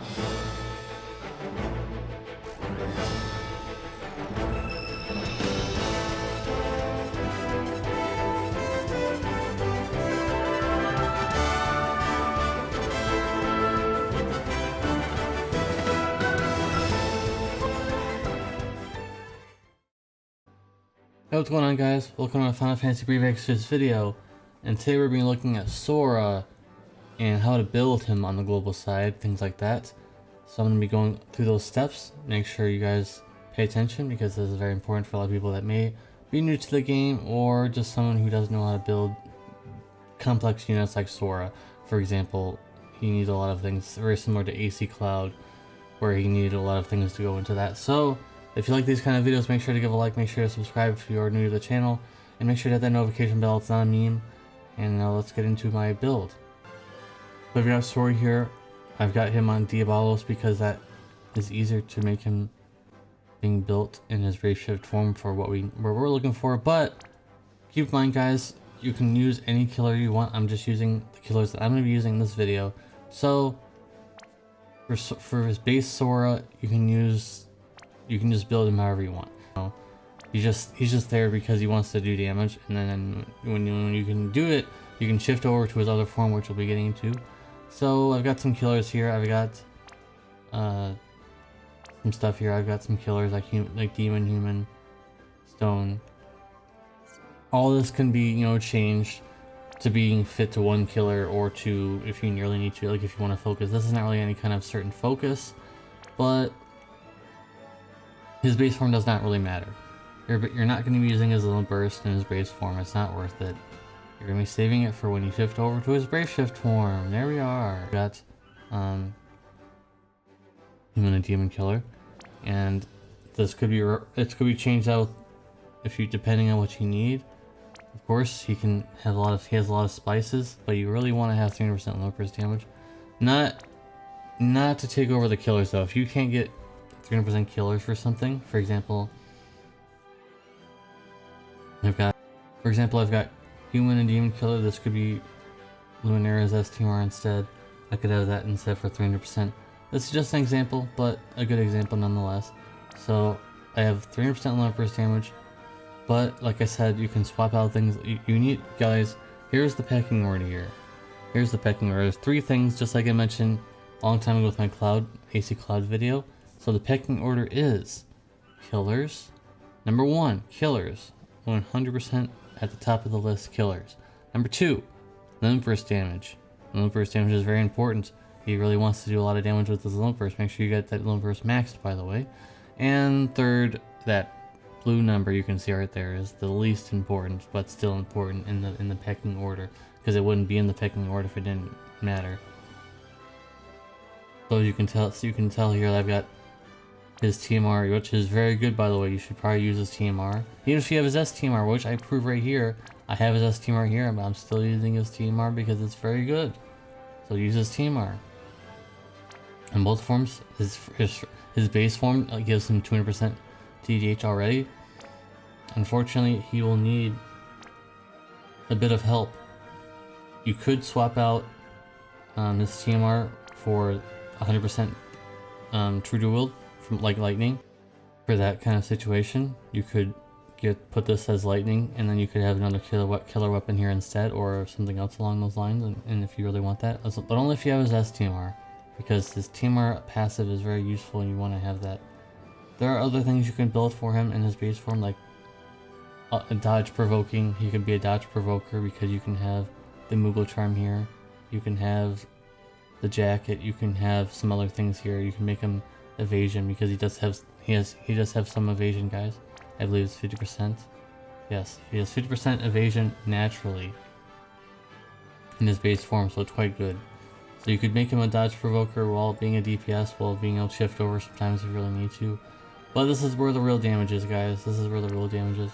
Hey, what's going on, guys? Welcome to my Final Fantasy Brief Exvius video, and today we're going to be looking at Sora and how to build him on the global side, things like that. So I'm going to be going through those steps. Make sure you guys pay attention because this is very important for a lot of people that may be new to the game or just someone who doesn't know how to build complex units like Sora. For example, he needs a lot of things very similar to AC Cloud, where he needed a lot of things to go into that. So if you like these kind of videos, make sure to give a like, make sure to subscribe if you are new to the channel, and make sure to hit that notification bell. It's not a meme. And now let's get into my build. So I've got Sora here. I've got him on Diabolos because that is easier to make him being built in his ray shift form for what we're looking for. But keep in mind, guys, you can use any killer you want. I'm just using the killers that I'm going to be using in this video. So for his base Sora, you can just build him however you want. He's just there because he wants to do damage, and then when you can do it, you can shift over to his other form, which we'll be getting into. So I've got some killers here. I've got some stuff here. I've got some killers like demon, human, stone. All this can be changed to being fit to one killer or to if you really need to, like if you want to focus. This is not really any kind of certain focus, but his base form does not really matter. You're not going to be using his little burst in his base form. It's not worth it. You're going to be saving it for when you shift over to his base shift form. There we are. We got human and demon killer, and this could be changed out depending on what you need. Of course, he has a lot of spices, but you really want to have 300% low burst damage. Not to take over the killers though. If you can't get 300% killers for something, for example, I've got human and demon killer. This could be Luminara's STR instead. I could have that instead for 300%. This is just an example, but a good example nonetheless. So I have 300% low burst damage, but like I said, you can swap out things you need. Guys, here's the pecking order here. Here's the pecking order. There's 3 things, just like I mentioned a long time ago with my AC Cloud video. So the pecking order is killers. Number 1, killers. 100% at the top of the list, killers. Number 2, limit burst damage. Limit burst damage is very important. He really wants to do a lot of damage with his limit burst. Make sure you get that limit burst maxed, by the way. And 3rd, that blue number you can see right there is the least important, but still important in the pecking order, because it wouldn't be in the pecking order if it didn't matter. So you can tell here that I've got his TMR, which is very good, by the way. You should probably use his TMR. Even if you have his STMR, which I prove right here. I have his STMR here, but I'm still using his TMR because it's very good. So use his TMR. In both forms, his base form gives him 200% TDH already. Unfortunately, he will need a bit of help. You could swap out his TMR for 100% true to wield from like lightning. For that kind of situation, you could put this as lightning, and then you could have another killer weapon here instead, or something else along those lines. And if you really want that, but only if you have his STMR, because his TMR passive is very useful, and you want to have that. There are other things you can build for him in his base form, like a dodge provoking. He could be a dodge provoker because you can have the Moogle charm here. You can have the jacket. You can have some other things here. You can make him evasion because he does have some evasion, guys. I believe it's 50%. Yes, he has 50% evasion naturally in his base form, so it's quite good. So you could make him a dodge provoker while being a DPS, while being able to shift over sometimes if you really need to. But this is where the real damage is, guys. This is where the real damage is.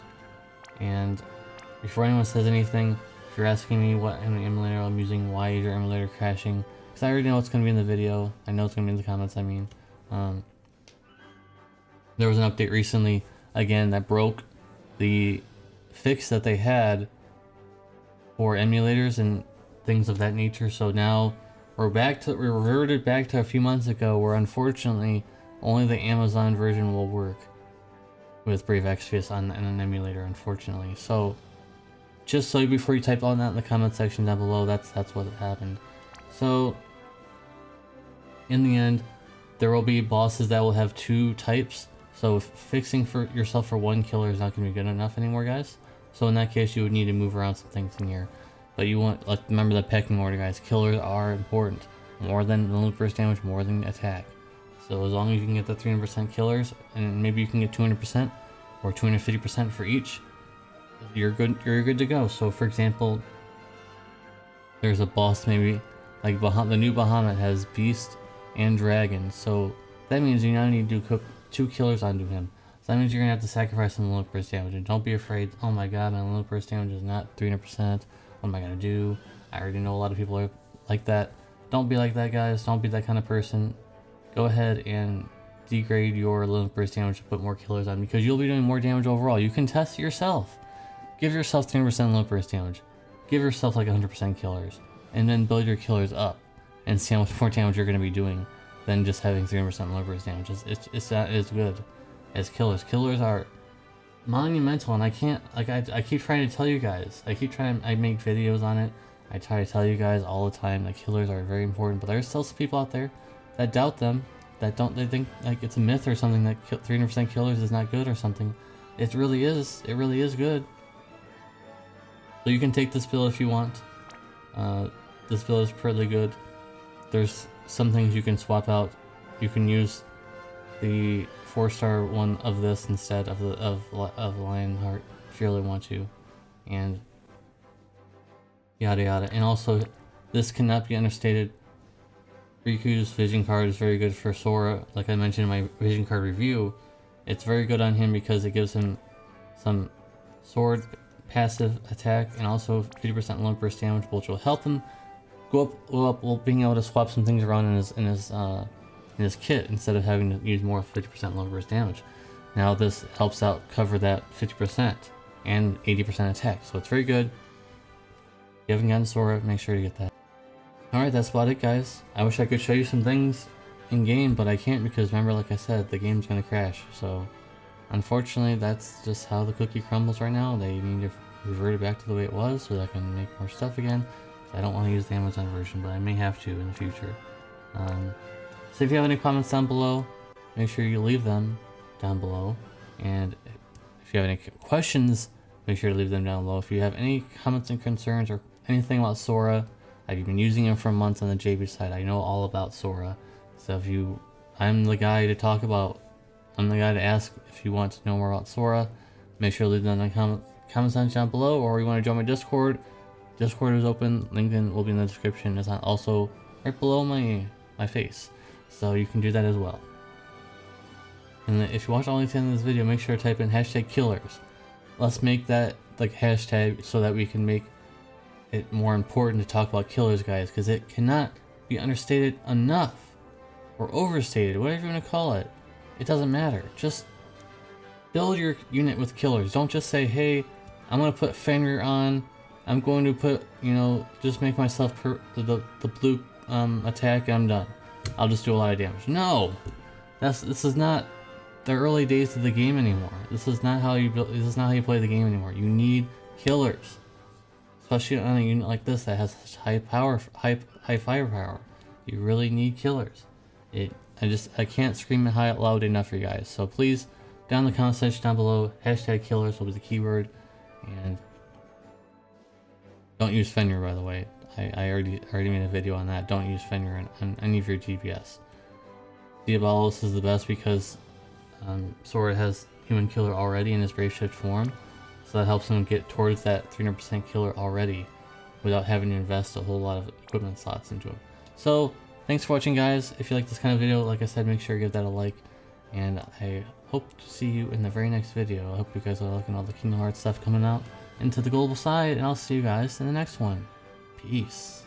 And before anyone says anything, if you're asking me what emulator I'm using, why is your emulator crashing, because I already know it's going to be in the video. I know it's going to be in the comments, I mean. There was an update recently, again, that broke the fix that they had for emulators and things of that nature. So now we reverted back to a few months ago where unfortunately only the Amazon version will work with Brave Exvius on an emulator, unfortunately. So just so before you type all that in the comment section down below, that's what happened. So in the end, there will be bosses that will have 2 types. So fixing for yourself for 1 killer is not going to be good enough anymore, guys. So in that case, you would need to move around some things in here. But you want, like, remember the pecking order, guys. Killers are important. More than the loot burst damage, more than attack. So as long as you can get the 300% killers, and maybe you can get 200% or 250% for each, you're good to go. So for example, there's a boss maybe, like the new Bahamut has Beast and Dragon. So that means you now need to cook 2 killers onto him. So that means you're going to have to sacrifice some limit burst damage. And don't be afraid, oh my god, my limit burst damage is not 300%. What am I going to do? I already know a lot of people are like that. Don't be like that, guys. Don't be that kind of person. Go ahead and degrade your limit burst damage to put more killers on, because you'll be doing more damage overall. You can test it yourself. Give yourself 10% limit burst damage. Give yourself like 100% killers. And then build your killers up. And see how much more damage you're going to be doing than just having 300% limit burst damage. It's not as good as killers. Killers are monumental, and I can't, like, I keep trying to tell you guys. I make videos on it. I try to tell you guys all the time that killers are very important, but there's still some people out there that doubt them, they think like it's a myth or something that 300% killers is not good or something. It really is good. So you can take this build if you want. This build is pretty good. There's some things you can swap out. You can use the 4-star one of this instead of Lionheart if you really want to, and yada yada. And also, this cannot be understated. Riku's vision card is very good for Sora. Like I mentioned in my vision card review, it's very good on him because it gives him some sword passive attack and also 50% limit burst damage, which will help him go up while being able to swap some things around in his kit instead of having to use more 50% limit burst damage. Now this helps out cover that 50% and 80% attack, so it's very good. If you haven't gotten Sora, make sure to get that. Alright, that's about it, guys. I wish I could show you some things in game, but I can't because remember, like I said, the game's gonna crash. So unfortunately, that's just how the cookie crumbles right now. They need to revert it back to the way it was so that I can make more stuff again. I don't want to use the Amazon version, but I may have to in the future. So if you have any comments down below, make sure you leave them down below. And if you have any questions, make sure to leave them down below. If you have any comments and concerns or anything about Sora, I've been using him for months on the JB side. I know all about Sora. So I'm the guy to talk about. I'm the guy to ask if you want to know more about Sora. Make sure to leave them in the comment section down below, or you want to join my Discord. Discord is open. LinkedIn will be in the description. It's also right below my face, so you can do that as well. And if you watch all the way to the end of this video, make sure to type in #killers. Let's make that like hashtag so that we can make it more important to talk about killers, guys, because it cannot be understated enough or overstated, whatever you want to call it. It doesn't matter. Just build your unit with killers. Don't just say, hey, I'm going to put Fenrir on. I'm going to put, just make myself the blue attack and I'm done. I'll just do a lot of damage. No! This is not the early days of the game anymore. This is not how you play the game anymore. You need killers. Especially on a unit like this that has such high firepower. You really need killers. I can't scream it high loud enough for you guys. So please, down in the comment section down below, #killers will be the keyword. And don't use Fenrir, by the way. I already made a video on that. Don't use Fenrir on any of your GPS. Diabolos is the best because Sora has human killer already in his Brave Shift form. So that helps him get towards that 300% killer already without having to invest a whole lot of equipment slots into him. So, thanks for watching, guys. If you like this kind of video, like I said, make sure to give that a like. And I hope to see you in the very next video. I hope you guys are liking all the Kingdom Hearts stuff coming out into the global side. And I'll see you guys in the next one. Peace.